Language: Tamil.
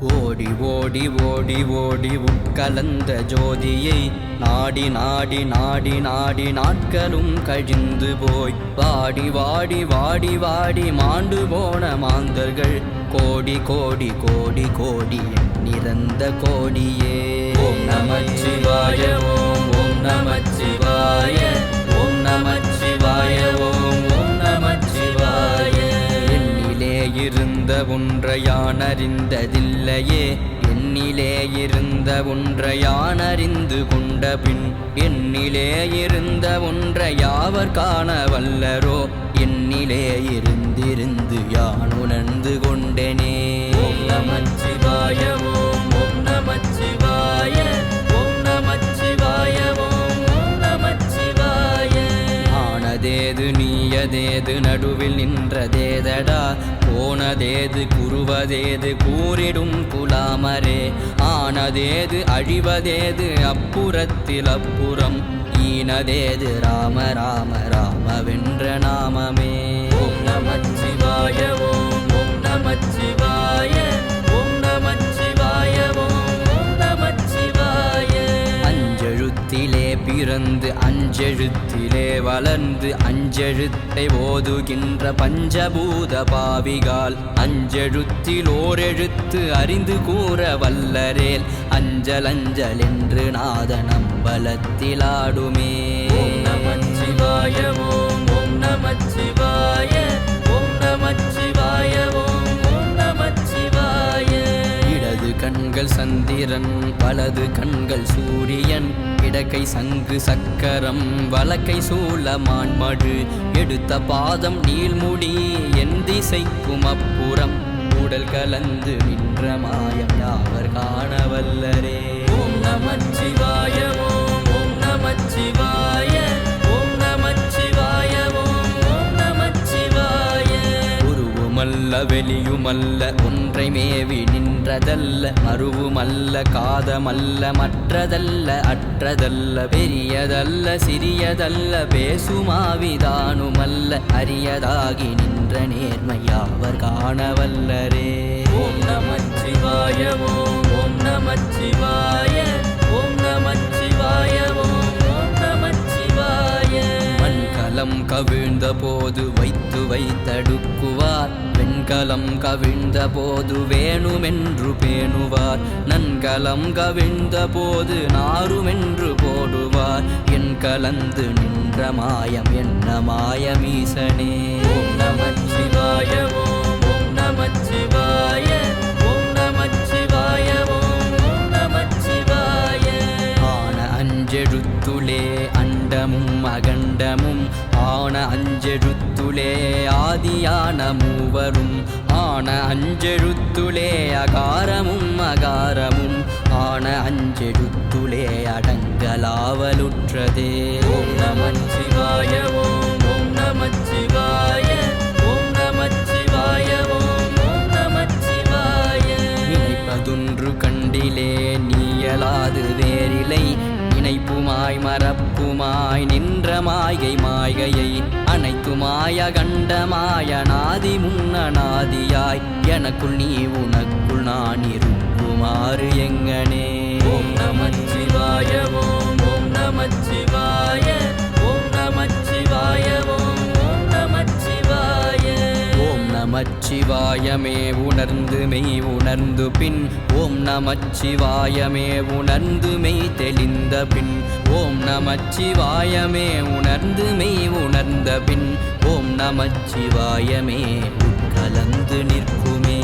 ஓடி ஓடி ஓடி ஓடி உட்கலந்த ஜோதியை நாடி நாடி நாடி நாடி நாட்களும் கழிந்து போய் வாடி வாடி வாடி வாடி மாண்டு போன மாந்தர்கள் கோடி கோடி கோடி கோடி நிறந்த கோடியே. ஓம் நமச்சிவாய ஓம் ஓம் நமச்சிவாய ஓம் நமச்சிவாய ஓம் ஓம் நமச்சிவாய. என்னிலே இருந்த ஒன்றை யான் அறிந்ததில்லையே, என்னிலே இருந்த ஒன்றை யான் அறிந்து கொண்ட பின் என்னிலே இருந்த ஒன்றை யாவர் காண வல்லரோ, என்னிலே இருந்திருந்து யான் உணர்ந்து கொண்டேனே. ஓம் நமச்சிவாய ஓம் ஓம் நமச்சிவாய ஓம் நமச்சிவாய ஓம் ஓம் நமச்சிவாய. ஆனதேது நீயதேது நடுவில் நின்றதேதடா, போனதேது குருவதேது கூறிடும் குலாமரே. ஆனதேது அழிவதேது அப்புறத்தில் அப்புறம், ஈனதேது ராம ராம ராமவென்ற நாமமே. ஓம் நமச்சிவாய ஓம் ஓம் நமச்சிவாய ஓம் நமச்சிவாய ஓம் ஓம் நமச்சிவாய. அஞ்செழுத்திலே பிறந்து அஞ்செழுத்திலே வளர்ந்து அஞ்செழுத்தை ஓதுகின்ற பஞ்சபூத பாவிகால், அஞ்செழுத்தில் ஓரெழுத்து அறிந்து கூற வல்லரேல், அஞ்சல் அஞ்சல் என்று நாதன் அம்பலத்தில் ஆடுமே. ஓம் நமச்சிவாய ஓம் ஓம் நமச்சிவாய ஓம் நமச்சிவாய ஓம் ஓம் நமச்சிவாய. இடது கண்கள் சந்திரன் வலது கண்கள் சூரியன், இடக்கை சங்கு சக்கரம் வலக்கை சூலமான் மழு, எடுத்த பாதம் நீள்முடி என் திசைக்கும் அப்புறம், உடல் கலந்து நின்ற மாயம் யாவர் காணவல்லரே. ஓம் நமச்சிவாய ஓம் ஓம் நமச்சிவாய ஓம் நமச்சிவாய ஓம் ஓம் நமச்சிவாய. உருவுமல்ல வெளியுமல்ல ஒன்றை மேவி நின்றதல்ல, மருவுமல்ல காதமல்ல மற்றதல்ல அற்றதல்ல, பெரியதல்ல சிறியதல்ல பேசுமாவிதானுமல்ல, அரியதாகி நின்ற நேர்மையாவர் காணவல்லரே. ஓம் நமச்சிவாய ஓம் ஓம் நமச்சிவாய ஓம் நமச்சிவாய ஓம் ஓம் நமச்சிவாய. மண்கலம் கவிழ்ந்த போது வைத்து வைத்தடுக்குவார், வெண்கலம் கவிழ்ந்த போது வேணுமென்று பேணுவார், நன்கலம் கவிழ்ந்த போது நாருமென்று போடுவார், என் கலந்து நின்ற மாயம் என்ன மாயமீசனே. ஓம் நமச்சிவாய ஓம் ஓம் நமச்சிவாய ஓம் நமச்சிவாய ஓம் ஓம் நமச்சிவாய. ஆன அஞ்செழுத்துளே அண்டமும் அகண்டமும், ஆன அஞ்செழுத்துளே ஆதியான மூவரும், ஆன அஞ்செழுத்துளே அகாரமும் அகாரமும், ஆன அஞ்செழுத்துளே அடங்கலாவலுற்றதே. ஓம் நமச்சிவாய ஓம் ஓம் நமச்சிவாய ஓம் நமச்சிவாய ஓம் ஓம் நமச்சிவாய. நினைப்பதொன்று கண்டிலே நீயலாது வேறிலை, நினைப்புமாய் மறப்புமாய் நின்ற மாயை மாயையை, அனைத்துமாய கண்டமாய நாதி முன்னநாதியாய், எனக்குள் நீ உனக்குள் நான் இருக்குமாறு எங்கனே. ஓம் நமச்சிவாய ஓம் ஓம் நமச்சிவாய ஓம் நமச்சிவாய ஓம் ஓம் நமச்சிவாய. ஓம் நமச்சிவாயமே உணர்ந்து மெய் உணர்ந்து பின், ஓம் நமச்சிவாயமே உணர்ந்து மெய் தெளிந்த பின், ஓம் நமச்சிவாயமே உணர்ந்து மெய் உணர்ந்த பின், ஓம் நமச்சிவாயமே உட்கலந்து நிற்குமே.